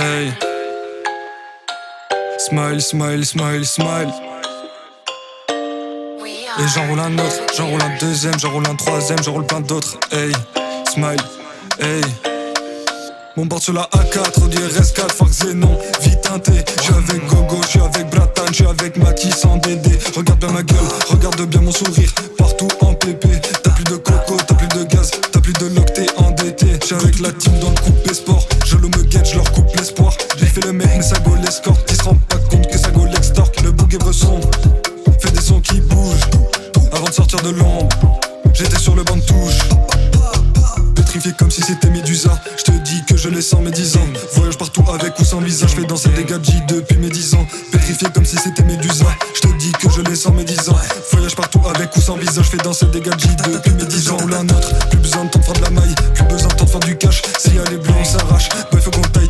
Hey. Smile, smile, smile, smile. Et j'enroule un autre, j'enroule un deuxième, j'enroule un troisième, j'enroule plein d'autres. Hey, smile, hey. Mon bord sur la A4, du RS4, fuck Zénon, vite teinté. J'suis avec Gogo, j'suis avec Bratan, j'suis avec Matisse en DD. Regarde bien ma gueule, regarde bien mon sourire, partout en PP. T'as plus de coco, t'as plus de gaz, t'as plus de loc, t'es endetté. J'suis avec la team dans le coupé sport, Jolo me guette, j'leur coupe l'espoir. J'ai fait le mec mais ça go l'escorte, ils se rendent pas compte que ça go l'extorque. Le bouc est bresson, fait des sons qui bougent. Avant de sortir de l'ombre, j'étais sur le banc de touche. Pétrifié comme si c'était Médusa. Je te dis que je l'ai sans mes 10 ans. Voyage partout avec ou sans visa. Je fais danser des gadgets depuis mes 10 ans. Pétrifié comme si c'était Médusa. Je te dis que je l'ai sans mes 10 ans. Voyage partout avec ou sans visa. Je fais danser des gadgets depuis mes 10 ans. Ou la nôtre, plus besoin de temps de faire de la maille. Plus besoin de temps de faire du cash. Si y'a les blancs on s'arrache. Bah il faut qu'on taille.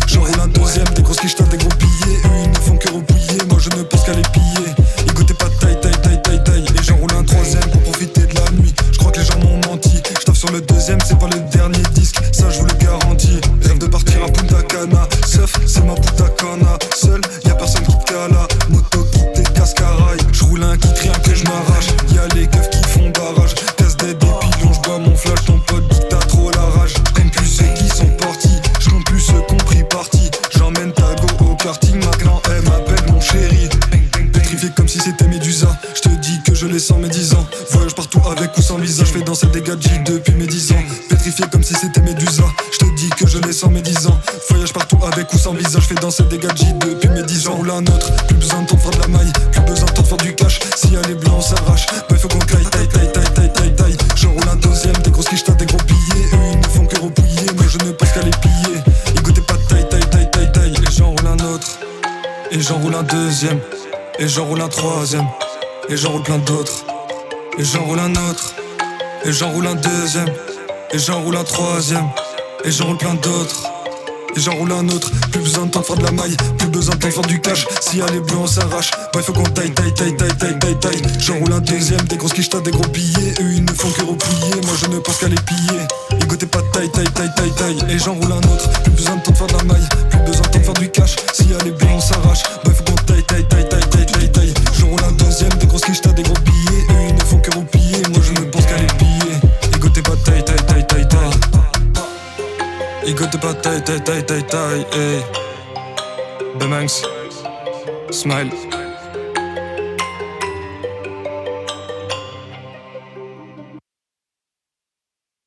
J'enroule un deuxième, des grosses quichetas, des gros billets. Eux ils ne font que repouiller. Moi je ne pense qu'à les piller. Ils goûtaient pas de taille. Et j'enroule un troisième pour profiter de la nuit. Je crois que les gens m'ont menti. Je taffe sur le deuxième, c'est pas le dernier disque. Ça je vous le garantis. Rêve de partir à Punta Cana. Sauf c'est ma puta cana. Seul, y'a personne qui te cala. Moto qui te cascaraille. J'roule un qui crie un que je m'arrache. Y'a les keufs qui font barrage. Casse des pilons, j'bois mon flash. Ton pote dit que t'as trop la rage. J'compte plus ceux qui sont partis. J'compte plus ceux qu'on pris parti. J'emmène ta go au karting. Maintenant elle m'appelle mon chéri. Pétrifié comme si c'était Médusa. Je te dis que je l'ai sans mes 10 ans. Voyage partout avec ou sans visa. Je fais danser des gadgets depuis mes 10 ans. Pétrifié comme si c'était Médusa. Je te dis que je l'ai sans mes 10 ans. Voyage partout avec ou sans visa. Je fais danser des gadgets depuis mes 10 ans. Ou un autre, plus besoin de temps de faire de la maille. Plus besoin de temps de faire du cash. Si y'a les blancs on s'arrache. Bah il faut qu'on taille. J'enroule un deuxième, des grosses quichetas, des gros billets. Eux ils ne font que repouiller. Moi je ne pense qu'à les piller. Ils goûtaient pas de taille. Et j'enroule un autre. Et j'enroule un deuxième. Et j'enroule un troisième. Et j'enroule plein d'autres. Et j'enroule un autre. Et j'enroule un deuxième. Et j'enroule un troisième. Et j'enroule plein d'autres. Et j'enroule un autre. Plus besoin de temps de faire de la maille. Plus besoin de temps de faire du cash. Si y'a les blancs on s'arrache. Bah il faut qu'on taille. J'enroule un deuxième, des grosses quichetas, des gros billets. Eux ils ne font que repouiller. Moi je ne pense qu'à les piller. Ils goûtaient pas de taille. Et j'enroule un autre. Plus besoin de temps de faire de la maille. Plus besoin de temps de faire du cash. Si y'a les blancs on s'arrache. Bah il faut qu'on taille. J'enroule un deuxième, des grosses quichetas, des gros billets. Eux ils ne font que repiller. Moi je ne pense qu'à les piller. Ils goûtaient pas de taille. Ils goûtaient pas de taille. Hey. Bemanx, smile.